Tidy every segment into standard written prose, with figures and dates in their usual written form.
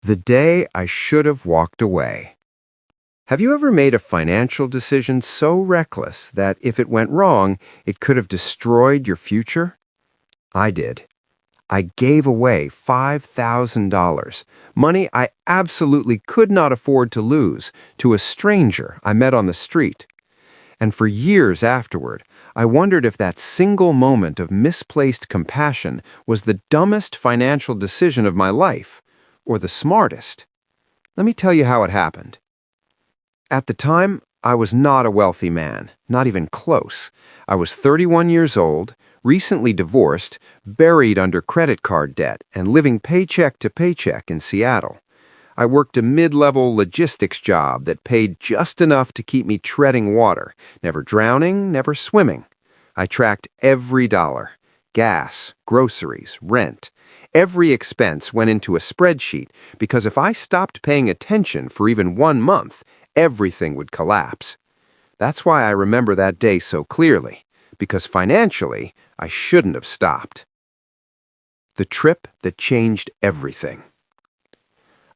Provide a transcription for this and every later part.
The day I should have walked away. Have you ever made a financial decision so reckless that if it went wrong, it could have destroyed your future? I did. I gave away $5,000, money I absolutely could not afford to lose, to a stranger I met on the street. And for years afterward, I wondered if that single moment of misplaced compassion was the dumbest financial decision of my life, or the smartest. Let me tell you how it happened. At the time, I was not a wealthy man, not even close. I was 31 years old, recently divorced, buried under credit card debt, and living paycheck to paycheck in Seattle. I worked a mid-level logistics job that paid just enough to keep me treading water, never drowning, never swimming. I tracked every dollar: gas, groceries, rent. Every expense went into a spreadsheet because if I stopped paying attention for even 1 month, everything would collapse. That's why I remember that day so clearly, because financially, I shouldn't have stopped. The trip that changed everything.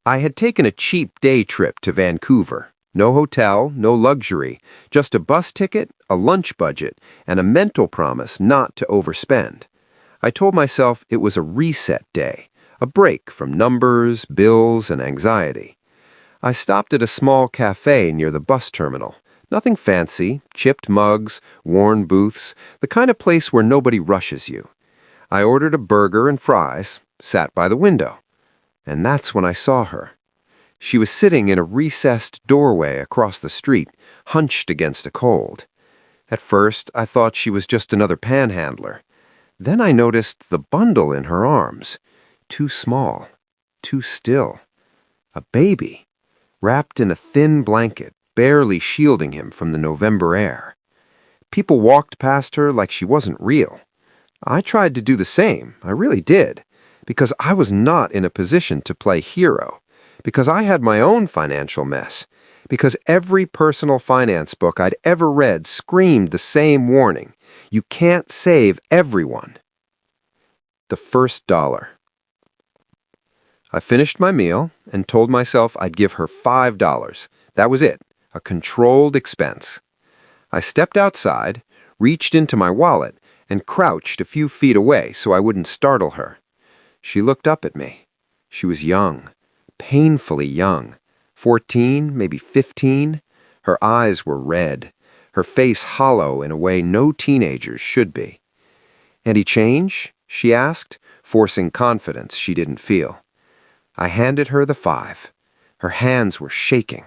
I had taken a cheap day trip to Vancouver. No hotel, no luxury, just a bus ticket, a lunch budget, and a mental promise not to overspend. I told myself it was a reset day, a break from numbers, bills, and anxiety. I stopped at a small cafe near the bus terminal. Nothing fancy, chipped mugs, worn booths, the kind of place where nobody rushes you. I ordered a burger and fries, sat by the window. And that's when I saw her. She was sitting in a recessed doorway across the street, hunched against a cold. At first, I thought she was just another panhandler. Then I noticed the bundle in her arms. Too small, too still. A baby, wrapped in a thin blanket, barely shielding him from the November air. People walked past her like she wasn't real. I tried to do the same, I really did, because I was not in a position to play hero, because I had my own financial mess, because every personal finance book I'd ever read screamed the same warning: you can't save everyone. The first dollar. I finished my meal and told myself I'd give her $5. That was it, a controlled expense. I stepped outside, reached into my wallet, and crouched a few feet away so I wouldn't startle her. She looked up at me. She was young, painfully young, 14, maybe 15. Her eyes were red, her face hollow in a way no teenagers should be. "Any change?" she asked, forcing confidence she didn't feel. I handed her the $5. Her hands were shaking.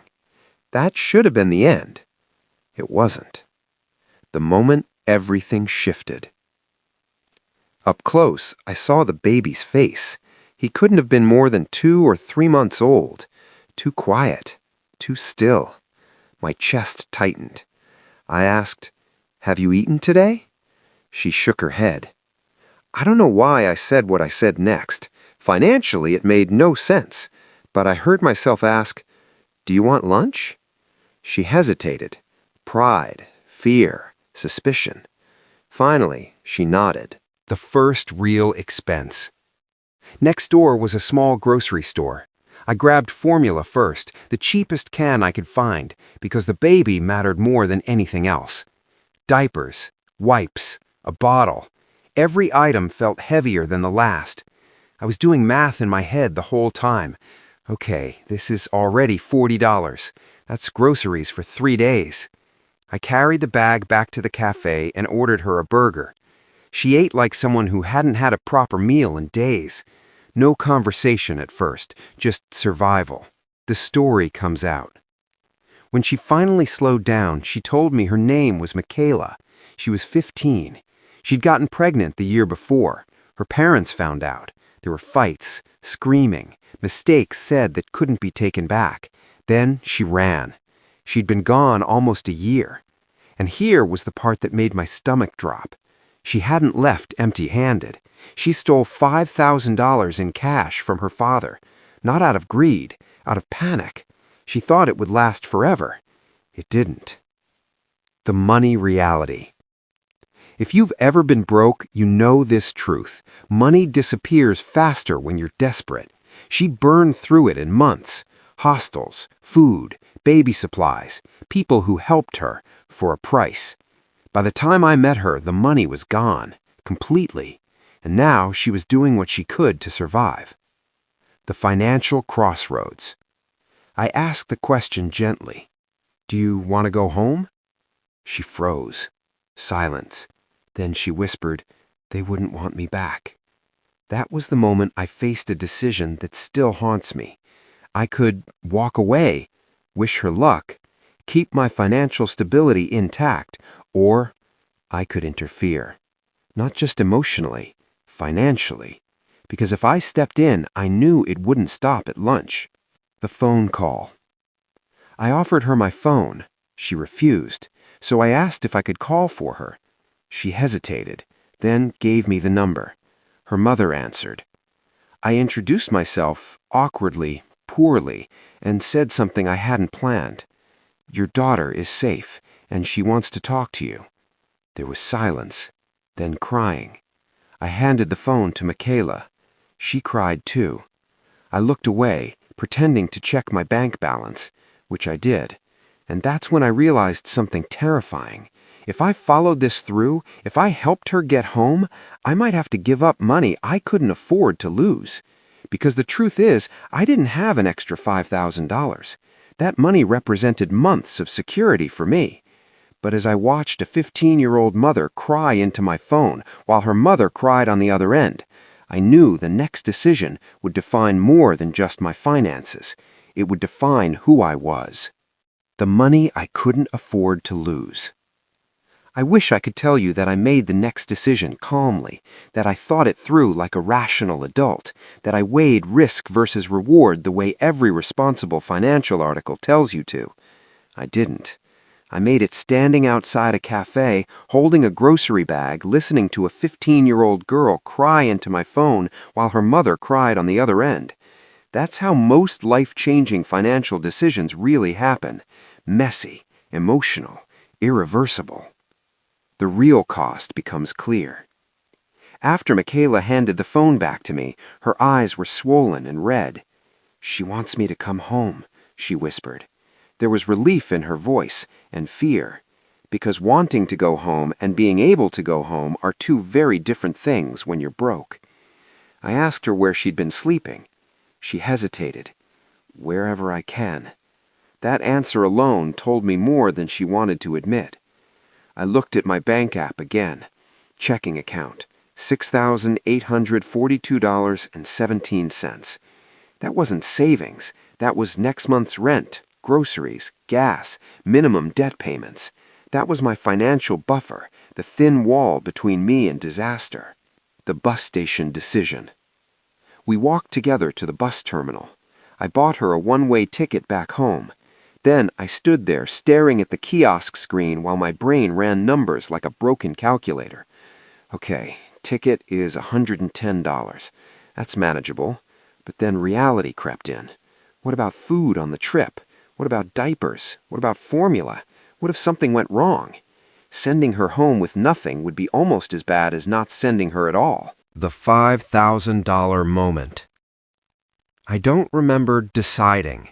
That should have been the end. It wasn't. The moment everything shifted. Up close, I saw the baby's face. He couldn't have been more than 2 or 3 months old. Too quiet, too still. My chest tightened. I asked, "Have you eaten today?" She shook her head. I don't know why I said what I said next. Financially, it made no sense, but I heard myself ask, "Do you want lunch?" She hesitated. Pride, fear, suspicion. Finally, she nodded. The first real expense. Next door was a small grocery store. I grabbed formula first, the cheapest can I could find, because the baby mattered more than anything else. Diapers, wipes, a bottle. Every item felt heavier than the last. I was doing math in my head the whole time. Okay, this is already $40. That's groceries for 3 days. I carried the bag back to the cafe and ordered her a burger. She ate like someone who hadn't had a proper meal in days. No conversation at first, just survival. The story comes out. When she finally slowed down, she told me her name was Michaela. She was 15. She'd gotten pregnant the year before. Her parents found out. There were fights, screaming, mistakes said that couldn't be taken back. Then she ran. She'd been gone almost a year. And here was the part that made my stomach drop. She hadn't left empty-handed. She stole $5,000 in cash from her father, not out of greed, out of panic. She thought it would last forever. It didn't. The money reality. If you've ever been broke, you know this truth. Money disappears faster when you're desperate. She burned through it in months. Hostels, food, baby supplies, people who helped her for a price. By the time I met her, the money was gone, completely, and now she was doing what she could to survive. The financial crossroads. I asked the question gently. Do you want to go home? She froze. Silence. Then she whispered, they wouldn't want me back. That was the moment I faced a decision that still haunts me. I could walk away, wish her luck, keep my financial stability intact, or I could interfere. Not just emotionally, financially. Because if I stepped in, I knew it wouldn't stop at lunch. The phone call. I offered her my phone. She refused, so I asked if I could call for her. She hesitated, then gave me the number. Her mother answered. I introduced myself, awkwardly, poorly, and said something I hadn't planned. Your daughter is safe, and she wants to talk to you. There was silence, then crying. I handed the phone to Michaela. She cried too. I looked away, pretending to check my bank balance, which I did, and that's when I realized something terrifying. If I followed this through, if I helped her get home, I might have to give up money I couldn't afford to lose. Because the truth is, I didn't have an extra $5,000. That money represented months of security for me. But as I watched a 15-year-old mother cry into my phone while her mother cried on the other end, I knew the next decision would define more than just my finances. It would define who I was. The money I couldn't afford to lose. I wish I could tell you that I made the next decision calmly, that I thought it through like a rational adult, that I weighed risk versus reward the way every responsible financial article tells you to. I didn't. I made it standing outside a cafe, holding a grocery bag, listening to a 15-year-old girl cry into my phone while her mother cried on the other end. That's how most life-changing financial decisions really happen. Messy, emotional, irreversible. The real cost becomes clear. After Michaela handed the phone back to me, her eyes were swollen and red. She wants me to come home, she whispered. There was relief in her voice and fear, because wanting to go home and being able to go home are two very different things when you're broke. I asked her where she'd been sleeping. She hesitated. Wherever I can. That answer alone told me more than she wanted to admit. I looked at my bank app again. Checking account, $6,842.17. That wasn't savings. That was next month's rent, groceries, gas, minimum debt payments. That was my financial buffer, the thin wall between me and disaster. The bus station decision. We walked together to the bus terminal. I bought her a one-way ticket back home. Then I stood there staring at the kiosk screen while my brain ran numbers like a broken calculator. Okay, ticket is $110. That's manageable. But then reality crept in. What about food on the trip? What about diapers? What about formula? What if something went wrong? Sending her home with nothing would be almost as bad as not sending her at all. The $5,000 moment. I don't remember deciding.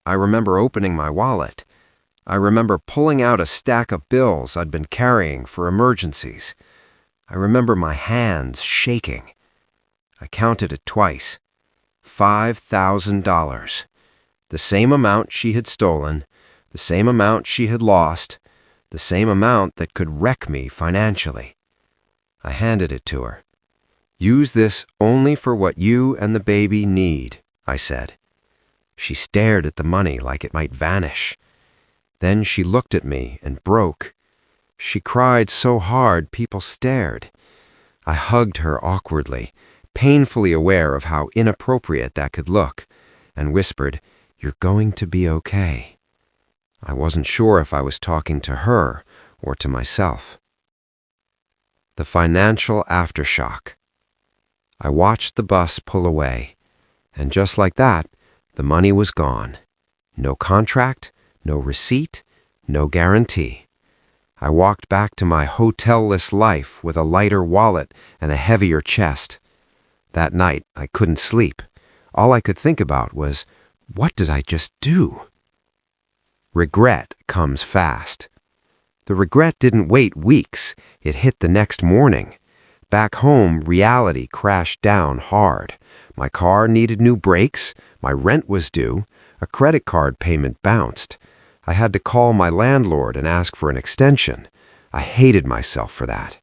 I remember opening my wallet. I remember pulling out a stack of bills I'd been carrying for emergencies. I remember my hands shaking. I counted it twice. $5,000. The same amount she had stolen, the same amount she had lost, the same amount that could wreck me financially. I handed it to her. Use this only for what you and the baby need, I said. She stared at the money like it might vanish. Then she looked at me and broke. She cried so hard people stared. I hugged her awkwardly, painfully aware of how inappropriate that could look, and whispered, "You're going to be okay." I wasn't sure if I was talking to her or to myself. The financial aftershock. I watched the bus pull away, and just like that, the money was gone. No contract, no receipt, no guarantee. I walked back to my hotel-less life with a lighter wallet and a heavier chest. That night, I couldn't sleep. All I could think about was, what did I just do? Regret comes fast. The regret didn't wait weeks. It hit the next morning. Back home, reality crashed down hard. My car needed new brakes, my rent was due, a credit card payment bounced. I had to call my landlord and ask for an extension. I hated myself for that.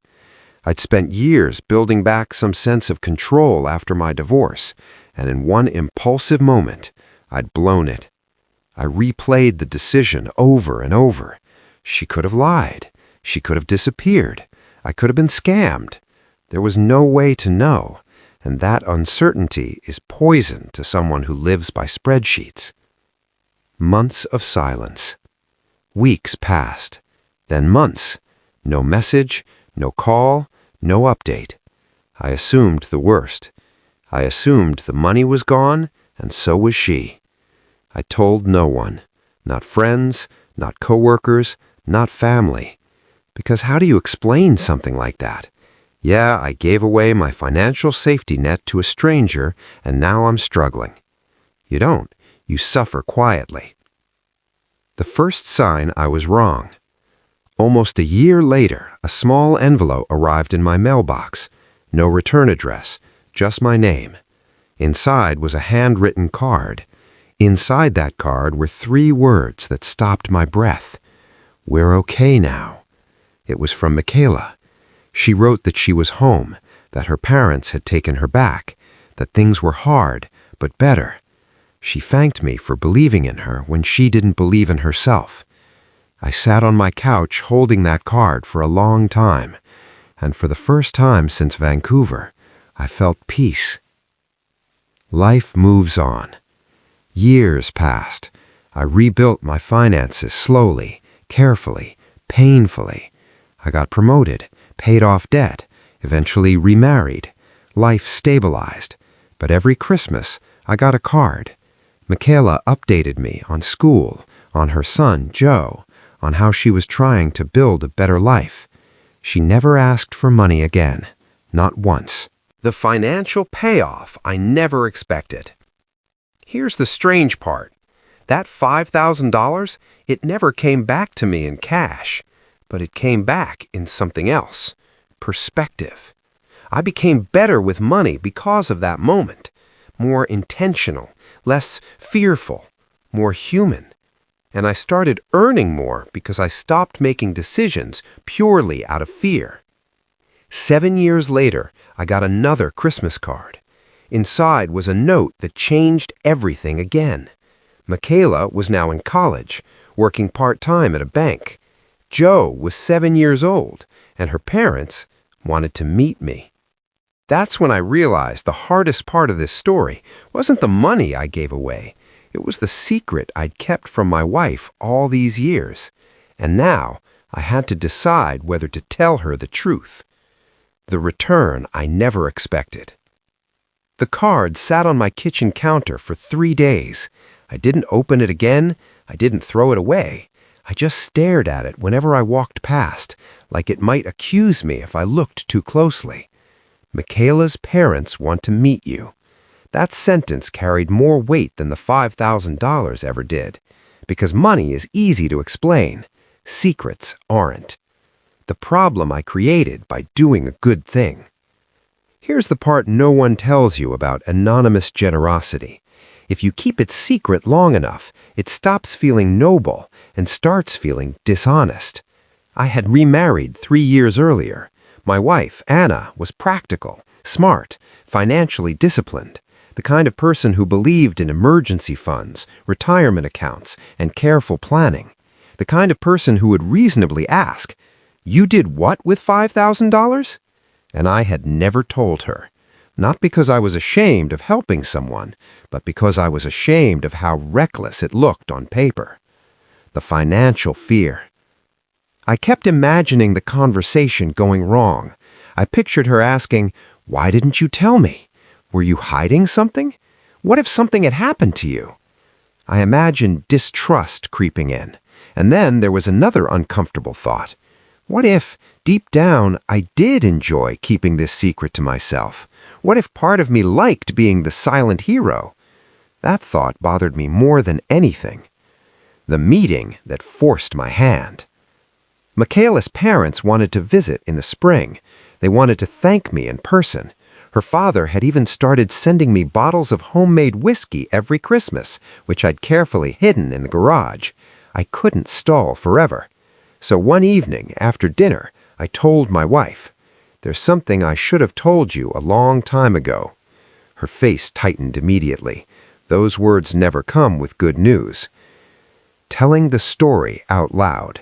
I'd spent years building back some sense of control after my divorce, and in one impulsive moment, I'd blown it. I replayed the decision over and over. She could have lied. She could have disappeared. I could have been scammed. There was no way to know, and that uncertainty is poison to someone who lives by spreadsheets. Months of silence. Weeks passed. Then months. No message, no call, no update. I assumed the worst. I assumed the money was gone, and so was she. I told no one. Not friends, not coworkers, not family. Because how do you explain something like that? Yeah, I gave away my financial safety net to a stranger, and now I'm struggling. You don't. You suffer quietly. The first sign I was wrong. Almost a year later, a small envelope arrived in my mailbox. No return address, just my name. Inside was a handwritten card. Inside that card were 3 words that stopped my breath. "We're okay now." It was from Michaela. She wrote that she was home, that her parents had taken her back, that things were hard, but better. She thanked me for believing in her when she didn't believe in herself. I sat on my couch holding that card for a long time, and for the first time since Vancouver, I felt peace. Life moves on. Years passed. I rebuilt my finances slowly, carefully, painfully. I got promoted, paid off debt, eventually remarried. Life stabilized. But every Christmas, I got a card. Michaela updated me on school, on her son, Joe, on how she was trying to build a better life. She never asked for money again, not once. The financial payoff I never expected. Here's the strange part. That $5,000, it never came back to me in cash, but it came back in something else. Perspective. I became better with money because of that moment. More intentional, less fearful, more human. And I started earning more because I stopped making decisions purely out of fear. 7 years later, I got another Christmas card. Inside was a note that changed everything again. Michaela was now in college, working part-time at a bank. Joe was 7 years old, and her parents wanted to meet me. That's when I realized the hardest part of this story wasn't the money I gave away. It was the secret I'd kept from my wife all these years. And now I had to decide whether to tell her the truth. The return I never expected. The card sat on my kitchen counter for 3 days. I didn't open it again. I didn't throw it away. I just stared at it whenever I walked past, like it might accuse me if I looked too closely. Michaela's parents want to meet you. That sentence carried more weight than the $5,000 ever did, because money is easy to explain. Secrets aren't. The problem I created by doing a good thing. Here's the part no one tells you about anonymous generosity. If you keep it secret long enough, it stops feeling noble and starts feeling dishonest. I had remarried 3 years earlier. My wife, Anna, was practical, smart, financially disciplined, the kind of person who believed in emergency funds, retirement accounts, and careful planning, the kind of person who would reasonably ask, "You did what with $5,000? And I had never told her, not because I was ashamed of helping someone, but because I was ashamed of how reckless it looked on paper. The financial fear. I kept imagining the conversation going wrong. I pictured her asking, "Why didn't you tell me? Were you hiding something? What if something had happened to you?" I imagined distrust creeping in. And then there was another uncomfortable thought. What if, deep down, I did enjoy keeping this secret to myself? What if part of me liked being the silent hero? That thought bothered me more than anything. The meeting that forced my hand. Michaela's parents wanted to visit in the spring. They wanted to thank me in person. Her father had even started sending me bottles of homemade whiskey every Christmas, which I'd carefully hidden in the garage. I couldn't stall forever. So one evening, after dinner, I told my wife, "There's something I should have told you a long time ago." Her face tightened immediately. Those words never come with good news. Telling the story out loud.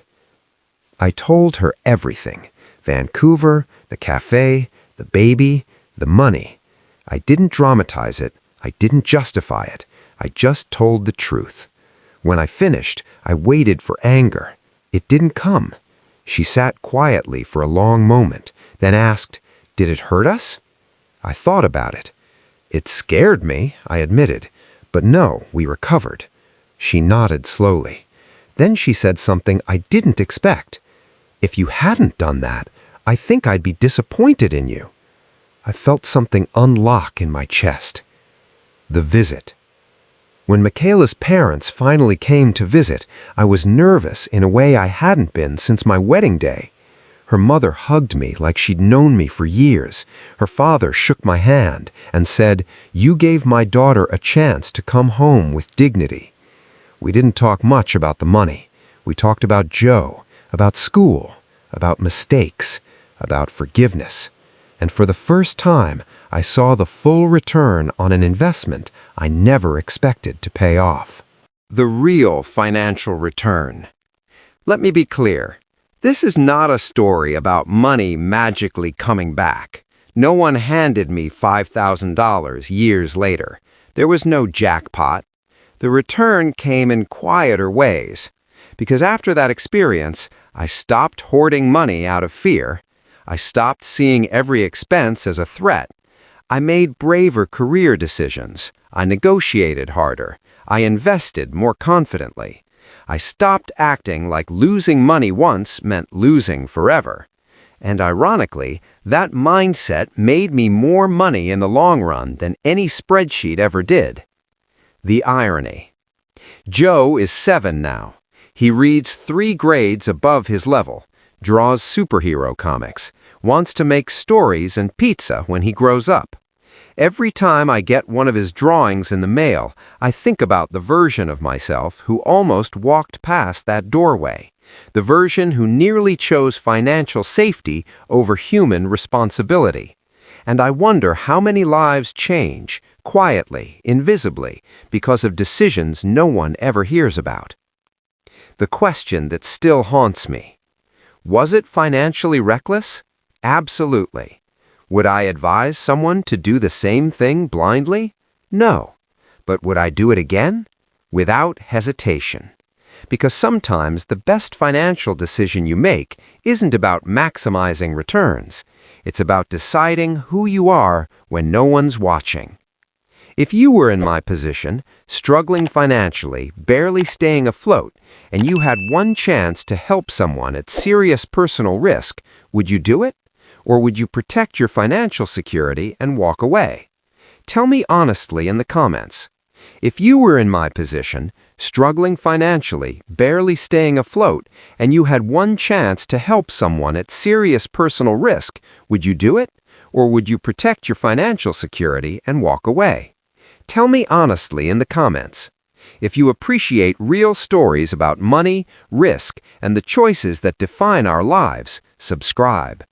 I told her everything. Vancouver, the cafe, the baby, the money. I didn't dramatize it. I didn't justify it. I just told the truth. When I finished, I waited for anger. It didn't come. She sat quietly for a long moment, then asked, "Did it hurt us?" I thought about it. "It scared me," I admitted. "But no, we recovered." She nodded slowly. Then she said something I didn't expect. "If you hadn't done that, I think I'd be disappointed in you." I felt something unlock in my chest. The visit. When Michaela's parents finally came to visit, I was nervous in a way I hadn't been since my wedding day. Her mother hugged me like she'd known me for years. Her father shook my hand and said, "You gave my daughter a chance to come home with dignity." We didn't talk much about the money. We talked about Joe, about school, about mistakes, about forgiveness. And for the first time, I saw the full return on an investment I never expected to pay off. The real financial return. Let me be clear. This is not a story about money magically coming back. No one handed me $5,000 years later. There was no jackpot. The return came in quieter ways. Because after that experience, I stopped hoarding money out of fear. I stopped seeing every expense as a threat. I made braver career decisions. I negotiated harder. I invested more confidently. I stopped acting like losing money once meant losing forever. And ironically, that mindset made me more money in the long run than any spreadsheet ever did. The irony. Joe is 7 now. He reads 3 grades above his level, draws superhero comics, wants to make stories and pizza when he grows up. Every time I get one of his drawings in the mail, I think about the version of myself who almost walked past that doorway, the version who nearly chose financial safety over human responsibility. And I wonder how many lives change, quietly, invisibly, because of decisions no one ever hears about. The question that still haunts me. Was it financially reckless? Absolutely. Would I advise someone to do the same thing blindly? No. But would I do it again? Without hesitation. Because sometimes the best financial decision you make isn't about maximizing returns. It's about deciding who you are when no one's watching. If you were in my position, struggling financially, barely staying afloat, and you had one chance to help someone at serious personal risk, would you do it? Or would you protect your financial security and walk away? Tell me honestly in the comments. If you were in my position, struggling financially, barely staying afloat, and you had one chance to help someone at serious personal risk, would you do it? Or would you protect your financial security and walk away? Tell me honestly in the comments. If you appreciate real stories about money, risk, and the choices that define our lives, subscribe.